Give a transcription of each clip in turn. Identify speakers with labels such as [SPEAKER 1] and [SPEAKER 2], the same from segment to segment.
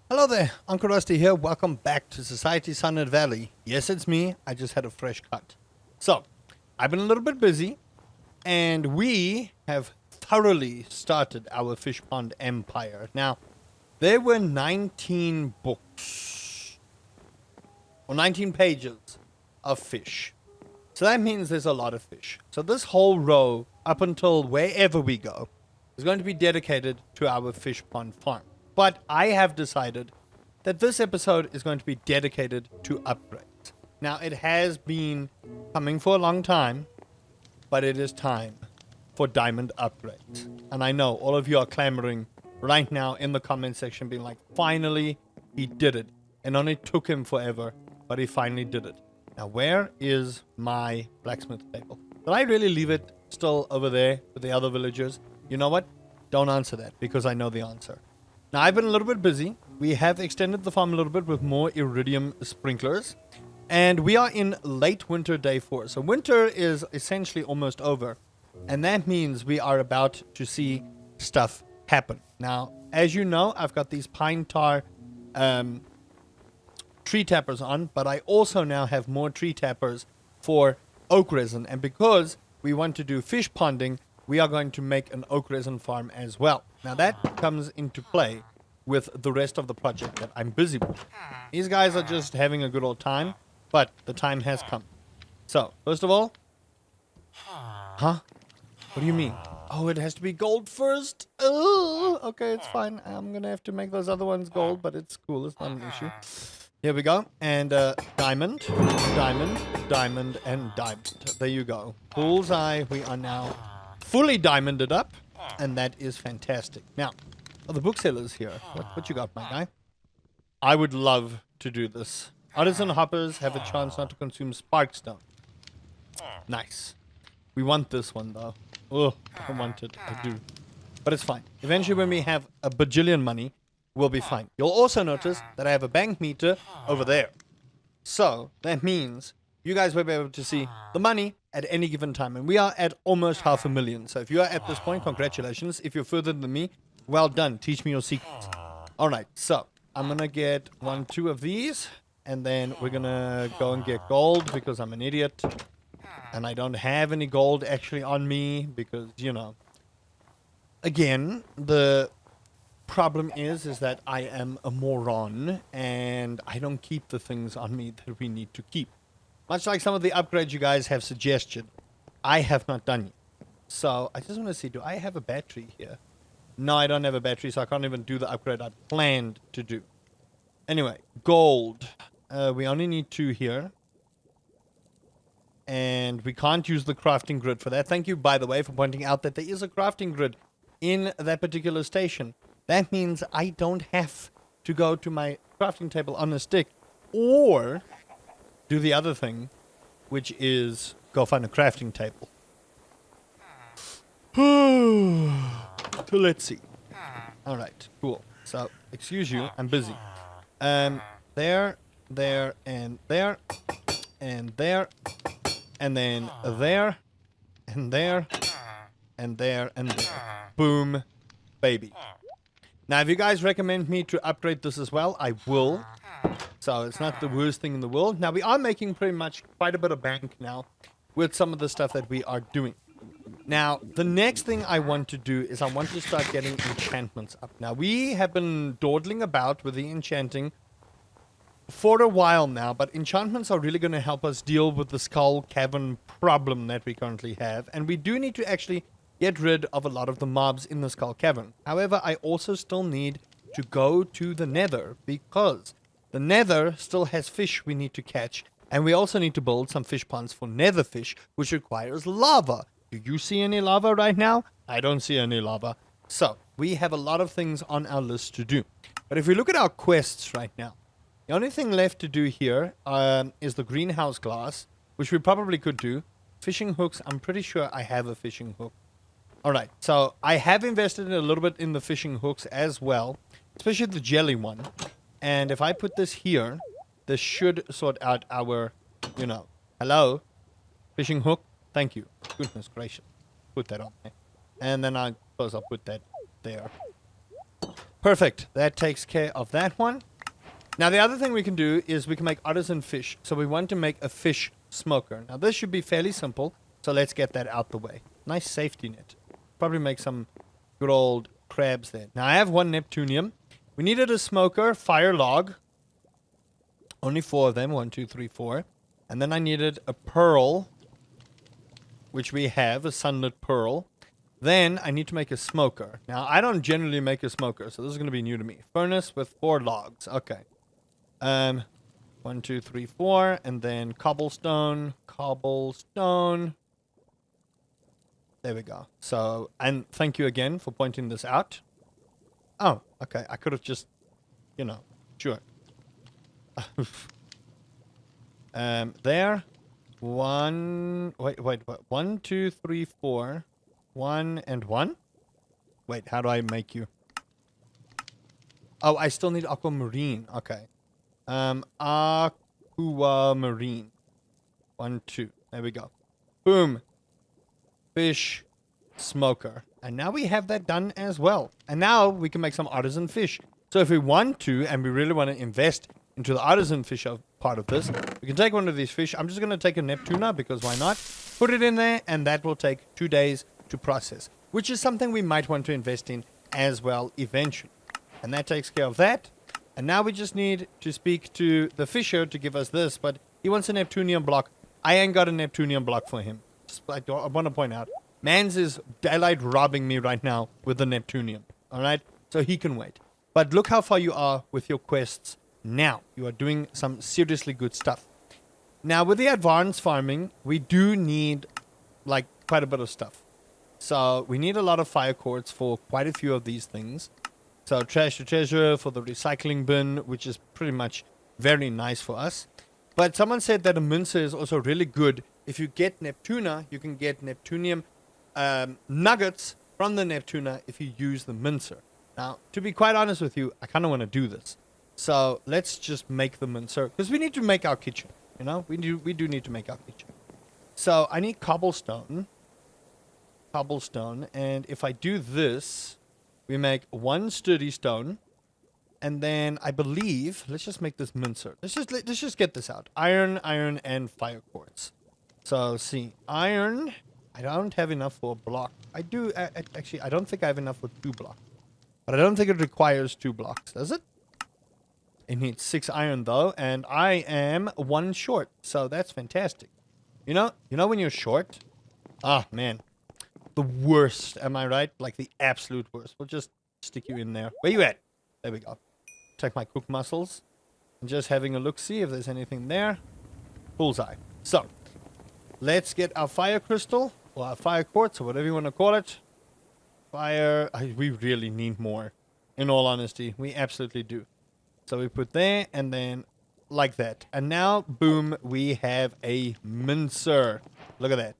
[SPEAKER 1] Hello there, Uncle Rusty here. Welcome back to Society Sunlit Valley. Yes, it's me. I just had a fresh cut. So, I've been a little bit busy, and we have thoroughly started our fish pond empire. Now, there were 19 books, or 19 pages of fish. So that means there's a lot of fish. So this whole row, up until wherever we go, is going to be dedicated to our fish pond farm. But I have decided that this episode is going to be dedicated to upgrades. Now, it has been coming for a long time, but it is time for diamond upgrades. And I know all of you are clamoring right now in the comment section, being like, finally, he did it. It only took him forever, but he finally did it. Now, where is my blacksmith table? Did I really leave it still over there with the other villagers? You know what? Don't answer that, because I know the answer. Now, I've been a little bit busy. We have extended the farm a little bit with more Iridium sprinklers. And we are in late winter day 4. So winter is essentially almost over. And that means we are about to see stuff happen. Now, as you know, I've got these pine tar tree tappers on. But I also now have more tree tappers for oak resin. And because we want to do fish ponding, we are going to make an oak resin farm as well. Now that comes into play with the rest of the project that I'm busy with. These guys are just having a good old time, but the time has come. So, first of all... Huh? What do you mean? Oh, it has to be gold first? Oh, okay, it's fine. I'm gonna have to make those other ones gold, but it's cool. It's not an issue. Here we go. And diamond, diamond, diamond, and diamond. There you go. Bullseye. We are now fully diamonded up, and that is fantastic. Now, the booksellers here. What you got, my guy? I would love to do this. Artisan hoppers have a chance not to consume sparkstone. Nice. We want this one, though. Oh, I want it. I do. But it's fine. Eventually, when we have a bajillion money, we'll be fine. You'll also notice that I have a bank meter over there. So, that means you guys will be able to see the money at any given time. And we are at almost 500,000. So if you are at this point, congratulations. If you're further than me, well done. Teach me your secrets. All right. So I'm going to get 1, 2 of these. And then we're going to go and get gold because I'm an idiot. And I don't have any gold actually on me because, you know. Again, the problem is that I am a moron. And I don't keep the things on me that we need to keep. Much like some of the upgrades you guys have suggested, I have not done yet. So, I just want to see, do I have a battery here? No, I don't have a battery, so I can't even do the upgrade I planned to do. Anyway, gold. We only need 2 here. And we can't use the crafting grid for that. Thank you, by the way, for pointing out that there is a crafting grid in that particular station. That means I don't have to go to my crafting table on a stick or do the other thing, which is go find a crafting table. So let's see. All right, cool. So, excuse you, I'm busy. There, and there, and there, and then there, and there, and there, and there. Boom, baby. Now, if you guys recommend me to upgrade this as well, I will. So it's not the worst thing in the world. Now, we are making pretty much quite a bit of bank now with some of the stuff that we are doing. Now, the next thing I want to do is I want to start getting enchantments up. Now, we have been dawdling about with the enchanting for a while now, but enchantments are really going to help us deal with the skull cavern problem that we currently have. And we do need to actually get rid of a lot of the mobs in the skull cavern. However, I also still need to go to the nether because the nether still has fish we need to catch, and we also need to build some fish ponds for nether fish, which requires lava. Do you see any lava right now? I don't see any lava. So, we have a lot of things on our list to do. But if we look at our quests right now, the only thing left to do here is the greenhouse glass, which we probably could do. Fishing hooks, I'm pretty sure I have a fishing hook. Alright, so I have invested a little bit in the fishing hooks as well, especially the jelly one. And if I put this here, this should sort out our, you know, hello, fishing hook. Thank you. Goodness gracious. Put that on there. And then I suppose I'll put that there. Perfect. That takes care of that one. Now, the other thing we can do is we can make artisan fish. So we want to make a fish smoker. Now, this should be fairly simple. So let's get that out the way. Nice safety net. Probably make some good old crabs there. Now, I have one Neptunium. We needed a smoker, fire log. Only 4 of them. 1, 2, 3, 4. And then I needed a pearl, which we have, a sunlit pearl. Then I need to make a smoker. Now, I don't generally make a smoker, so this is going to be new to me. Furnace with 4 logs. Okay. 1, 2, 3, 4. And then cobblestone. Cobblestone. There we go. So, and thank you again for pointing this out. Oh, okay. I could have just, sure. There. 1. Wait. 1, 2, 3, 4. 1 and 1. Wait, how do I make you? Oh, I still need aquamarine. Okay. Aquamarine. 1, 2. There we go. Boom. Fish smoker. And now we have that done as well. And now we can make some artisan fish. So if we want to, and we really want to invest into the artisan fish part of this, we can take one of these fish. I'm just going to take a Neptuna because why not? Put it in there, and that will take 2 days to process, which is something we might want to invest in as well eventually. And that takes care of that. And now we just need to speak to the fisher to give us this, but he wants a Neptunium block. I ain't got a Neptunium block for him. I want to point out, Mans is daylight robbing me right now with the Neptunium. Alright? So he can wait. But look how far you are with your quests now. You are doing some seriously good stuff. Now, with the advanced farming, we do need, like, quite a bit of stuff. So, we need a lot of fire quartz for quite a few of these things. So, trash to treasure for the recycling bin, which is pretty much very nice for us. But someone said that a mincer is also really good. If you get Neptuna, you can get Neptunium nuggets from the Neptuna if you use the mincer. Now, to be quite honest with you, I kind of want to do this. So, let's just make the mincer. Because we need to make our kitchen. We do need to make our kitchen. So, I need cobblestone. Cobblestone. And if I do this, we make 1 sturdy stone. And then I believe, let's just make this mincer. Let's just get this out. Iron, and fire quartz. So, see, iron, I don't have enough for a block. I do, actually, I don't think I have enough for 2 blocks. But I don't think it requires 2 blocks, does it? It needs 6 iron, though, and I am 1 short. So, that's fantastic. You know when you're short? Ah, man. The worst, am I right? Like, the absolute worst. We'll just stick you in there. Where you at? There we go. Take my cook mussels. And just having a look, see if there's anything there. Bullseye. So, let's get our fire crystal, or our fire quartz, or whatever you want to call it. Fire. We really need more. In all honesty, we absolutely do. So we put there, and then like that. And now, boom, we have a mincer. Look at that.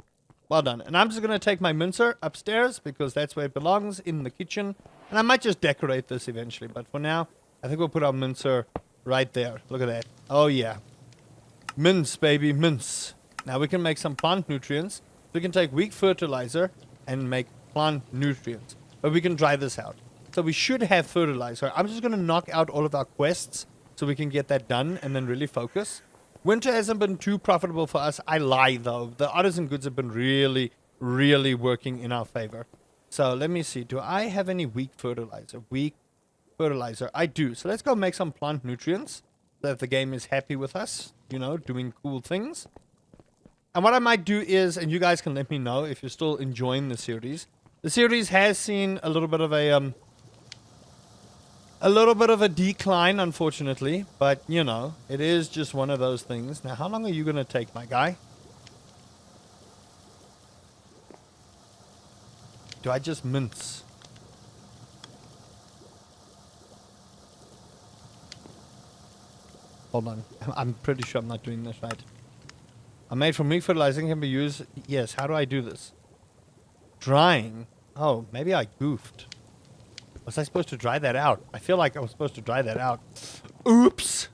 [SPEAKER 1] Well done. And I'm just going to take my mincer upstairs, because that's where it belongs, in the kitchen. And I might just decorate this eventually, but for now, I think we'll put our mincer right there. Look at that. Oh, yeah. Mince, baby, mince. Now we can make some plant nutrients. We can take weak fertilizer and make plant nutrients. But we can dry this out. So we should have fertilizer. I'm just going to knock out all of our quests so we can get that done and then really focus. Winter hasn't been too profitable for us. I lie, though. The artisan goods have been really, really working in our favor. So let me see. Do I have any weak fertilizer? Weak fertilizer. I do. So let's go make some plant nutrients so that the game is happy with us, doing cool things. And what I might do is, and you guys can let me know if you're still enjoying the series. The series has seen a little bit of a decline, unfortunately, but it is just one of those things. Now, how long are you going to take, my guy? Do I just mince? Hold on. I'm pretty sure I'm not doing this right. I'm made from weak fertilizing, can be used. Yes, how do I do this? Drying. Oh, maybe I goofed. Was I supposed to dry that out? I feel like I was supposed to dry that out. Oops.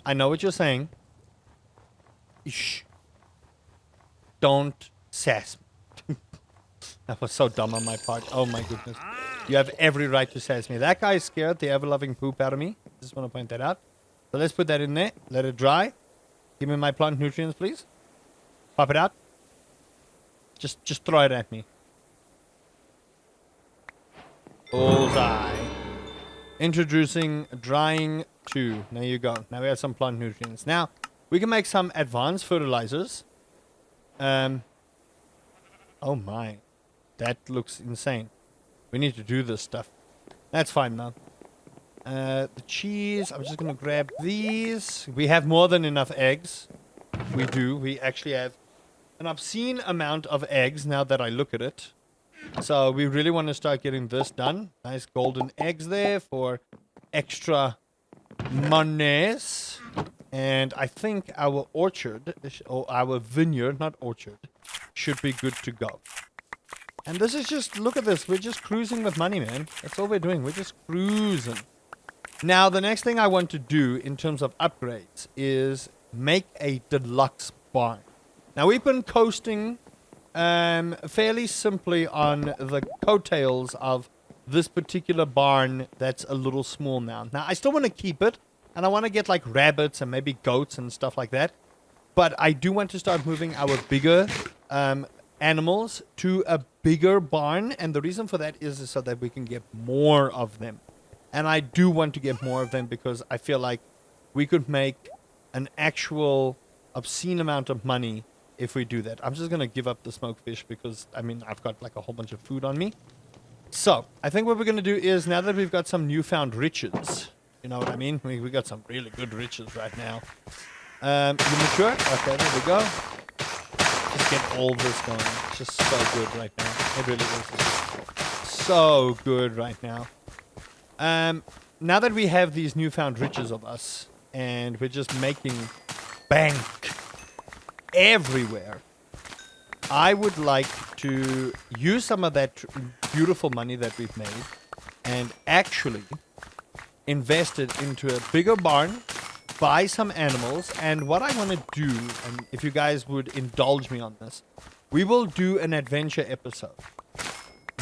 [SPEAKER 1] I know what you're saying. Shh. Don't sass me. That was so dumb on my part. Oh my goodness. You have every right to say it's me. That guy is scared the ever-loving poop out of me. Just want to point that out. So let's put that in there. Let it dry. Give me my plant nutrients, please. Pop it out. Just throw it at me. Bullseye. Introducing drying 2. There you go. Now we have some plant nutrients. Now, we can make some advanced fertilizers. Oh my. That looks insane. We need to do this stuff. That's fine now. The cheese. I'm just going to grab these. We have more than enough eggs. We do. We actually have an obscene amount of eggs now that I look at it. So we really want to start getting this done. Nice golden eggs there for extra monies. And I think our orchard, or our vineyard, not orchard, should be good to go. And this is just, look at this. We're just cruising with money, man. That's all we're doing. We're just cruising. Now, the next thing I want to do in terms of upgrades is make a deluxe barn. Now, we've been coasting fairly simply on the coattails of this particular barn that's a little small now. Now, I still want to keep it, and I want to get like rabbits and maybe goats and stuff like that. But I do want to start moving our bigger animals to a bigger barn, and the reason for that is so that we can get more of them. And I do want to get more of them because I feel like we could make an actual obscene amount of money if we do that. I'm just going to give up the smoked fish because, I mean, I've got like a whole bunch of food on me. So, I think what we're going to do is, now that we've got some newfound riches, you know what I mean? We got some really good riches right now. You mature? Okay, there we go. Just get all this going. It's just so good right now. It really is. So good right now. Now that we have these newfound riches of us, and we're just making bank everywhere, I would like to use some of that beautiful money that we've made and actually invest it into a bigger barn, buy some animals, and what I want to do, and if you guys would indulge me on this, we will do an adventure episode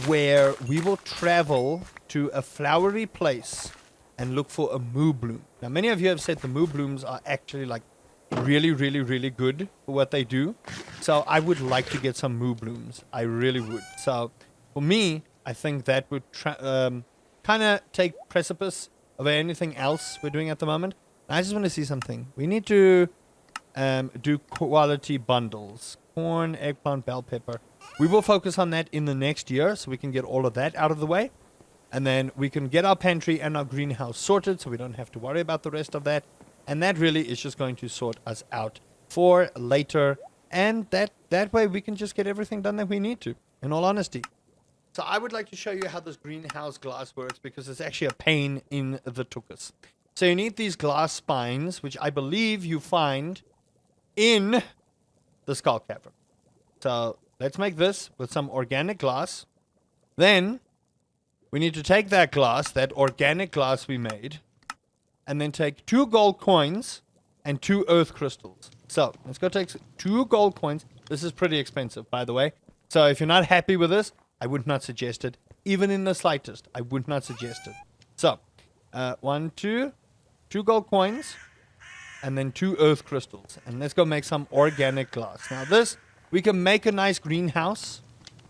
[SPEAKER 1] where we will travel to a flowery place and look for a moo bloom. Now, many of you have said the moo blooms are actually like really, really, really good for what they do. So I would like to get some moo blooms. I really would. So for me, I think that would kind of take precipice over anything else we're doing at the moment. And I just want to see something. We need to do quality bundles. Corn, eggplant, bell pepper. We will focus on that in the next year so we can get all of that out of the way. And then we can get our pantry and our greenhouse sorted so we don't have to worry about the rest of that. And that really is just going to sort us out for later. And that way we can just get everything done that we need to, in all honesty. So I would like to show you how this greenhouse glass works because it's actually a pain in the tuchus. So you need these glass spines, which I believe you find in the skull cavern. So let's make this with some organic glass. Then we need to take that glass, that organic glass we made, and then take 2 gold coins and 2 earth crystals. So let's go take 2 gold coins. This is pretty expensive, by the way. So if you're not happy with this, I would not suggest it. Even in the slightest, I would not suggest it. So, 1, 2 gold coins, and then 2 earth crystals. And let's go make some organic glass. Now this, we can make a nice greenhouse,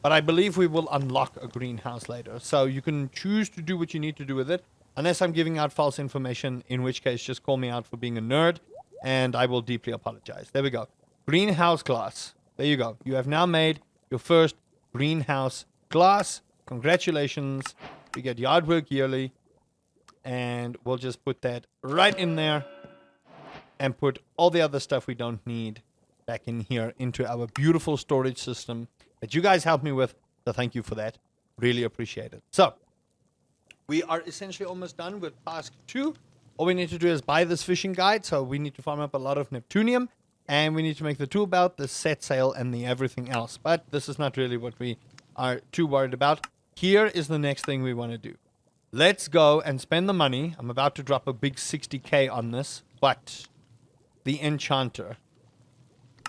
[SPEAKER 1] but I believe we will unlock a greenhouse later. So you can choose to do what you need to do with it, unless I'm giving out false information, in which case just call me out for being a nerd, and I will deeply apologize. There we go. Greenhouse glass. There you go. You have now made your first greenhouse glass. Congratulations. You get yard work yearly. And we'll just put that right in there. And put all the other stuff we don't need back in here into our beautiful storage system that you guys helped me with. So thank you for that. Really appreciate it. So, we are essentially almost done with task 2. All we need to do is buy this fishing guide. So we need to farm up a lot of Neptunium. And we need to make the tool belt, the set sail, and the everything else. But this is not really what we are too worried about. Here is the next thing we want to do. Let's go and spend the money. I'm about to drop a big 60k on this. But the enchanter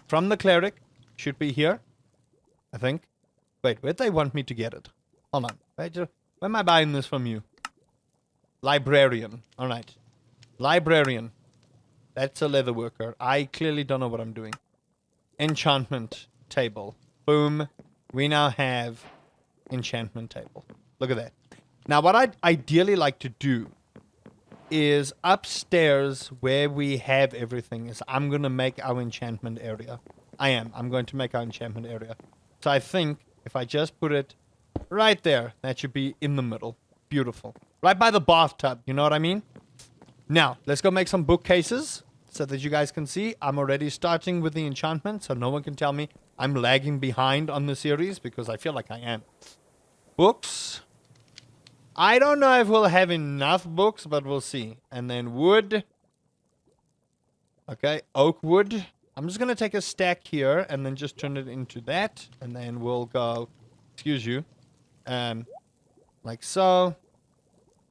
[SPEAKER 1] from the cleric should be here, I think. Wait, where'd they want me to get it? Hold on. Where am I buying this from you? Librarian. Alright. Librarian. That's a leather worker. I clearly don't know what I'm doing. Enchantment table. Boom. We now have enchantment table. Look at that. Now, what I'd ideally like to do is upstairs where we have everything is I'm going to make our enchantment area. I'm going to make our enchantment area. So I think if I just put it right there, that should be in the middle. Beautiful. Right by the bathtub, you know what I mean? Now, let's go make some bookcases so that you guys can see. I'm already starting with the enchantment, so no one can tell me I'm lagging behind on the series because I feel like I am. Books. I don't know if we'll have enough books, but we'll see. And then wood. Okay, oak wood. I'm just going to take a stack here and then just turn it into that. And then we'll go, excuse you, like so,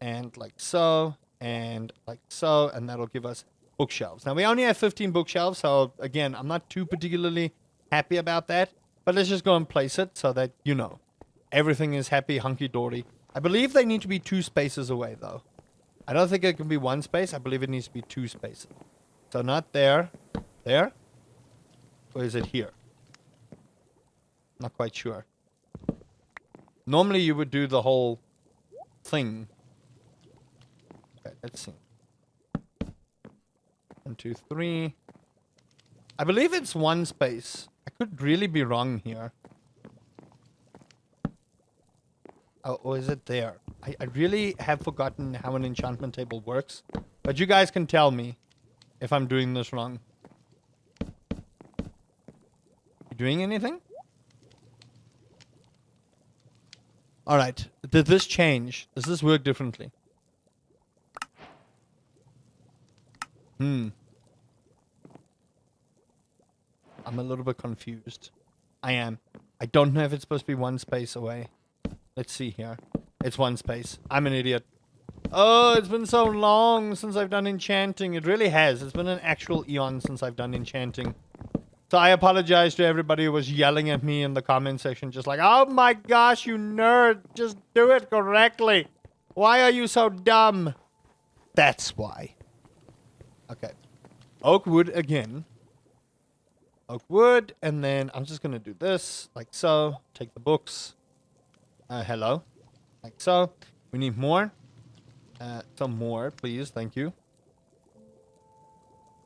[SPEAKER 1] and like so, and like so. And that'll give us bookshelves. Now, we only have 15 bookshelves. So, again, I'm not too particularly happy about that. But let's just go and place it so that, you know, everything is happy, hunky-dory. I believe they need to be 2 spaces away, though. I don't think it can be 1 space. I believe it needs to be 2 spaces. So not there. There? Or is it here? Not quite sure. Normally you would do the whole thing. Okay, let's see. 1, 2, 3. I believe it's 1 space. I could really be wrong here. Oh, or is it there? I really have forgotten how an enchantment table works. But you guys can tell me if I'm doing this wrong. You doing anything? Alright. Did this change? Does this work differently? I'm a little bit confused. I am. I don't know if it's supposed to be 1 space away. Let's see here. It's 1 space. I'm an idiot. Oh, it's been so long since I've done enchanting. It really has. It's been an actual eon since I've done enchanting. So I apologize to everybody who was yelling at me in the comment section. Just like, oh my gosh, you nerd. Just do it correctly. Why are you so dumb? That's why. Okay. Oak wood again. Oak wood. And then I'm just going to do this. Like so. Take the books. Hello. Like so. We need more. Some more, please. Thank you.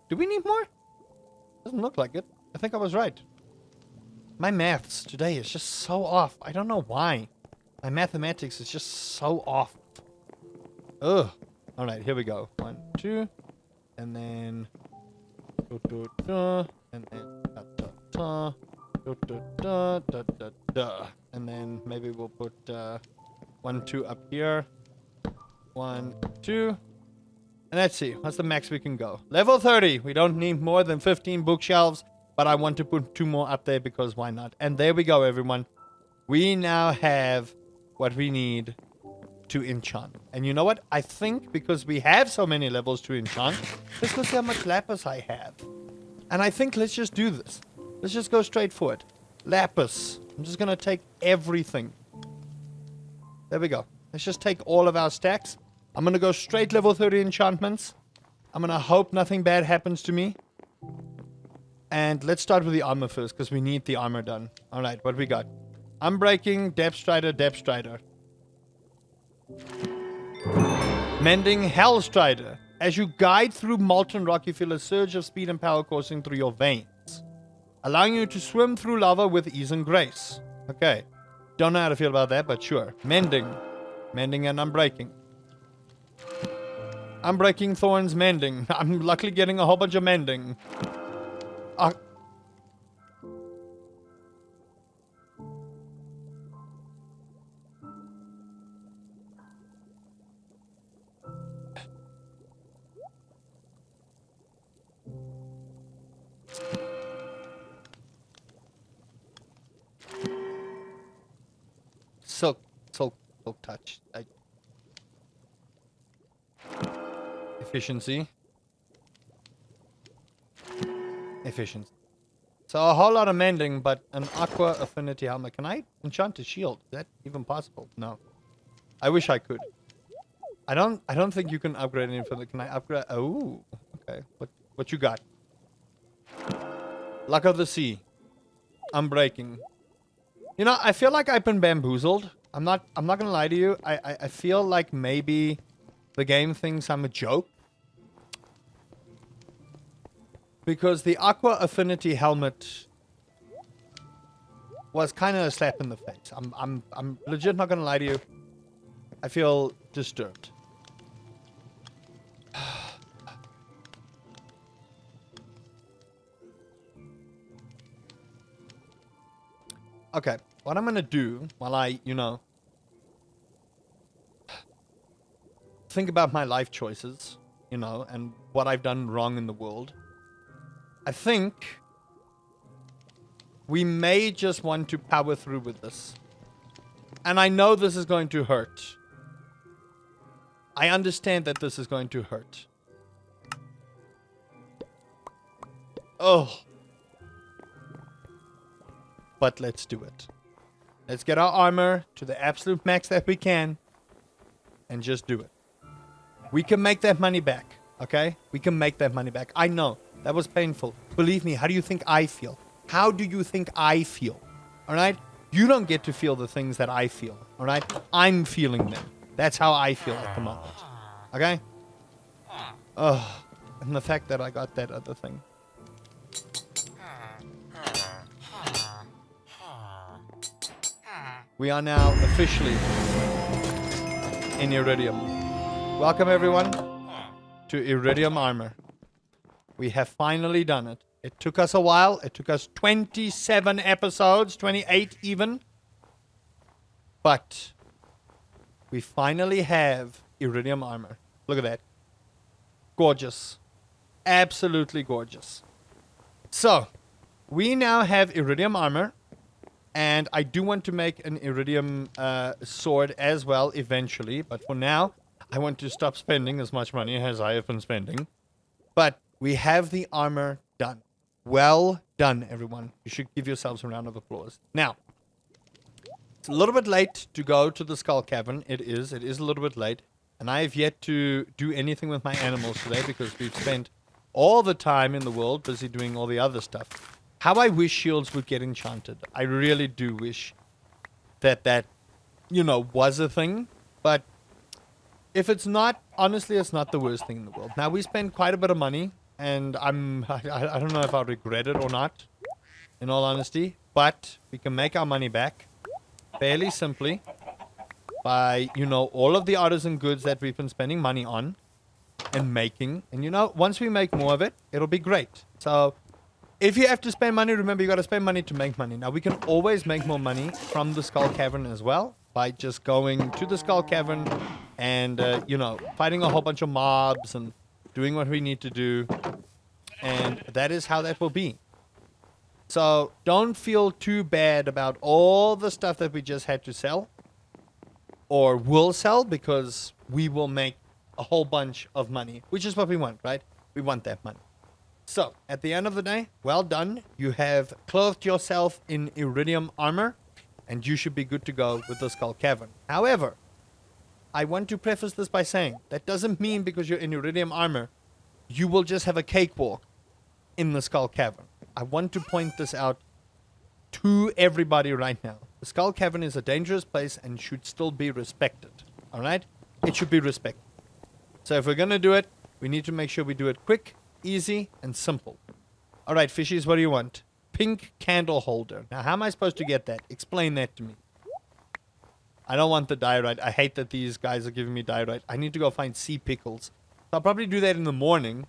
[SPEAKER 1] Do we need more? Doesn't look like it. I think I was right. My maths today is just so off. I don't know why. My mathematics is just so off. Ugh. Alright, here we go. 1, 2. And then... And then... And then maybe we'll put 1, 2 up here. 1, 2. And let's see. What's the max we can go? Level 30. We don't need more than 15 bookshelves. But I want to put 2 more up there because why not? And there we go, everyone. We now have what we need to enchant. And you know what? I think because we have so many levels to enchant, let's go see how much lapis I have. And I think let's just do this. Let's just go straight for it. Lapis. I'm just going to take everything. There we go. Let's just take all of our stacks. I'm going to go straight level 30 enchantments. I'm going to hope nothing bad happens to me. And let's start with the armor first, because we need the armor done. Alright, what we got? Unbreaking, Depth Strider, Depth Strider. Mending, Hell Strider. As you guide through molten rock, you feel a surge of speed and power coursing through your veins, allowing you to swim through lava with ease and grace. Okay. Don't know how to feel about that, but sure. Mending. Mending and unbreaking. Unbreaking, thorns, mending. I'm luckily getting a whole bunch of mending. Silk touch. Efficiency. So a whole lot of mending, but an aqua affinity helmet. Can I enchant a shield? Is that even possible? No. I wish I could. I don't think you can upgrade any further. Can I upgrade? Oh, okay. What you got? Luck of the sea. Unbreaking. You know, I feel like I've been bamboozled. I'm not gonna lie to you. I feel like maybe the game thinks I'm a joke. Because the aqua affinity helmet was kind of a slap in the face. I'm legit not gonna lie to you. I feel disturbed. Okay, what I'm gonna do while I, think about my life choices, and what I've done wrong in the world. I think we may just want to power through with this. And I know this is going to hurt. I understand that this is going to hurt. Oh. But let's do it. Let's get our armor to the absolute max that we can. And just do it. We can make that money back. Okay? We can make that money back. I know. That was painful. Believe me, how do you think I feel? How do you think I feel? Alright? You don't get to feel the things that I feel. Alright? I'm feeling them. That's how I feel at the moment. Okay? Ugh. And the fact that I got that other thing. We are now officially in Iridium. Welcome everyone to Iridium Armor. We have finally done it. It took us a while. It took us 27 episodes, 28 even. But we finally have Iridium Armor. Look at that. Gorgeous. Absolutely gorgeous. So, we now have Iridium Armor. And I do want to make an Iridium sword as well eventually. But for now, I want to stop spending as much money as I have been spending. But we have the armor done. Well done, everyone. You should give yourselves a round of applause. Now, it's a little bit late to go to the Skull Cavern. It is a little bit late. And I have yet to do anything with my animals today because we've spent all the time in the world busy doing all the other stuff. How I wish shields would get enchanted. I really do wish that was a thing. But if it's not, honestly, it's not the worst thing in the world. Now, we spend quite a bit of money. And I don't know if I'll regret it or not, in all honesty. But we can make our money back fairly simply by, all of the artisan goods that we've been spending money on and making. And, once we make more of it, it'll be great. So, if you have to spend money, remember, you got to spend money to make money. Now, we can always make more money from the Skull Cavern as well by just going to the Skull Cavern and, fighting a whole bunch of mobs and doing what we need to do, and that is how that will be. So don't feel too bad about all the stuff that we just had to sell or will sell, because we will make a whole bunch of money, which is what we want, right? We want that money. So at the end of the day, well done. You have clothed yourself in Iridium armor, and you should be good to go with the Skull Cavern. However, I want to preface this by saying that doesn't mean because you're in Iridium armor, you will just have a cakewalk in the Skull Cavern. I want to point this out to everybody right now. The Skull Cavern is a dangerous place and should still be respected. Alright? It should be respected. So if we're going to do it, we need to make sure we do it quick, easy, and simple. Alright, fishies, what do you want? Pink candle holder. Now, how am I supposed to get that? Explain that to me. I don't want the diorite. I hate that these guys are giving me diorite. I need to go find sea pickles. So I'll probably do that in the morning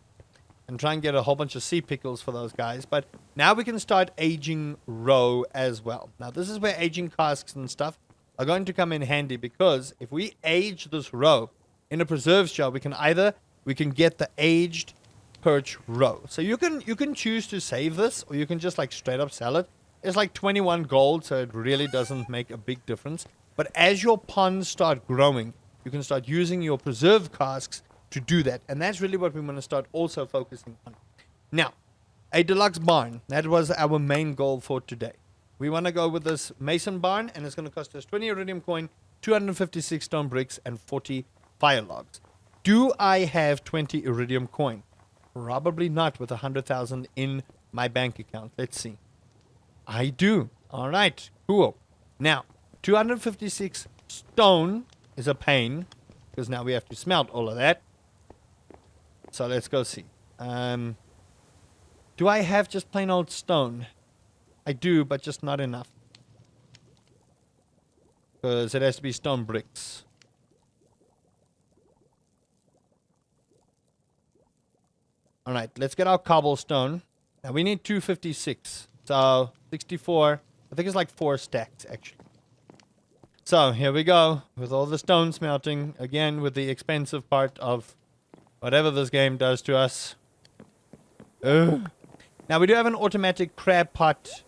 [SPEAKER 1] and try and get a whole bunch of sea pickles for those guys. But now we can start aging roe as well. Now, this is where aging casks and stuff are going to come in handy, because if we age this roe in a preserves jar, we can get the aged perch roe. So you can choose to save this, or you can just like straight up sell it. It's like 21 gold, so it really doesn't make a big difference. But as your ponds start growing, you can start using your preserve casks to do that. And that's really what we want to start also focusing on. Now, a deluxe barn. That was our main goal for today. We want to go with this mason barn, and it's going to cost us 20 iridium coin, 256 stone bricks, and 40 fire logs. Do I have 20 iridium coin? Probably not with 100,000 in my bank account. Let's see. I do. All right, cool. Now, 256 stone is a pain, because now we have to smelt all of that. So let's go see. Do I have just plain old stone? I do, but just not enough. Because it has to be stone bricks. Alright, let's get our cobblestone. Now we need 256. So, 64. I think it's like 4 stacks, actually. So, here we go. With all the stone smelting. Again, with the expensive part of whatever this game does to us. Ugh. Now, we do have an automatic crab pot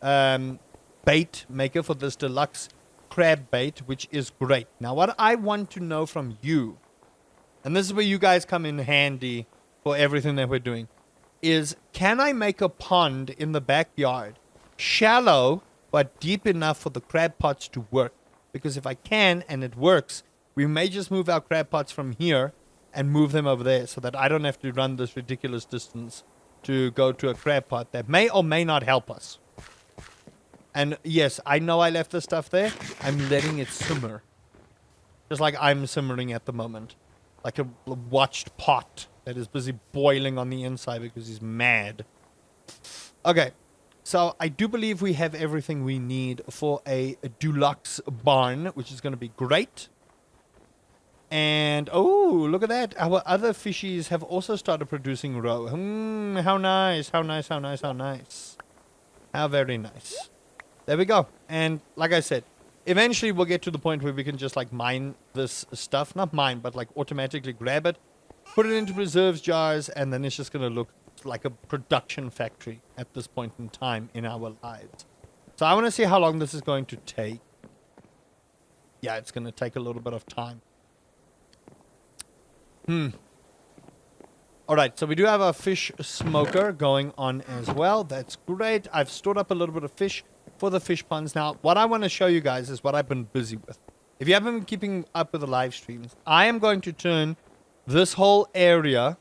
[SPEAKER 1] bait maker for this deluxe crab bait, which is great. Now, what I want to know from you, and this is where you guys come in handy for everything that we're doing, is can I make a pond in the backyard, shallow but deep enough for the crab pots to work? Because if I can and it works, we may just move our crab pots from here and move them over there so that I don't have to run this ridiculous distance to go to a crab pot that may or may not help us. And yes, I know I left the stuff there. I'm letting it simmer. Just like I'm simmering at the moment. Like a watched pot that is busy boiling on the inside because he's mad. Okay, so I do believe we have everything we need for a deluxe barn, which is going to be great. And, oh, look at that. Our other fishies have also started producing roe. How nice, how nice, how nice, how nice. How very nice. There we go. And like I said, eventually we'll get to the point where we can just like mine this stuff. Not mine, but like automatically grab it, put it into preserves jars, and then it's just going to look like a production factory at this point in time in our lives. So I want to see how long this is going to take. Yeah, it's going to take a little bit of time. Alright, so we do have a fish smoker going on as well. That's great. I've stored up a little bit of fish for the fish ponds. Now, what I want to show you guys is what I've been busy with. If you haven't been keeping up with the live streams, I am going to turn this whole area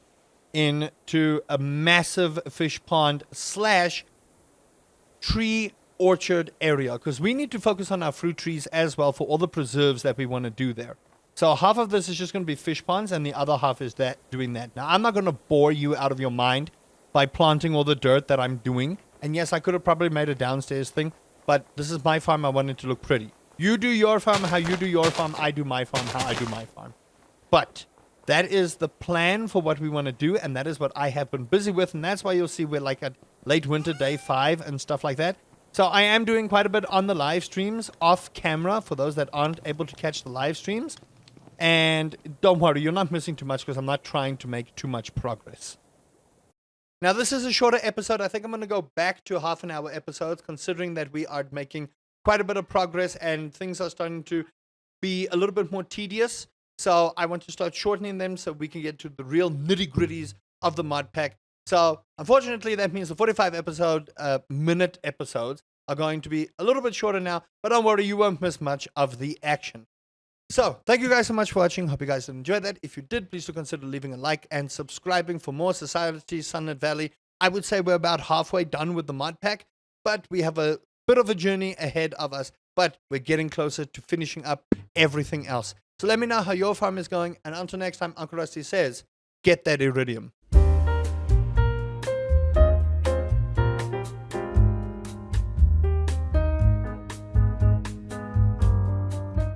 [SPEAKER 1] into a massive fish pond / tree orchard area, because we need to focus on our fruit trees as well for all the preserves that we want to do there. So half of this is just going to be fish ponds, and the other half is doing that. Now, I'm not going to bore you out of your mind by planting all the dirt that I'm doing. And yes, I could have probably made a downstairs thing, but this is my farm. I want it to look pretty. You do your farm how you do your farm. I do my farm how I do my farm. But that is the plan for what we want to do, and that is what I have been busy with, and that's why you'll see we're like at late winter day 5 and stuff like that. So I am doing quite a bit on the live streams off camera for those that aren't able to catch the live streams. And don't worry, you're not missing too much because I'm not trying to make too much progress. Now, this is a shorter episode. I think I'm going to go back to half-an-hour episodes, considering that we are making quite a bit of progress and things are starting to be a little bit more tedious. So I want to start shortening them so we can get to the real nitty-gritties of the mod pack. So unfortunately, that means the 45 minute episodes are going to be a little bit shorter now. But don't worry, you won't miss much of the action. So, thank you guys so much for watching. Hope you guys enjoyed that. If you did, please do consider leaving a like and subscribing for more Society Sunlit Valley. I would say we're about halfway done with the mod pack, but we have a bit of a journey ahead of us, but we're getting closer to finishing up everything else. So let me know how your farm is going, and until next time, Uncle Rusty says, get that Iridium.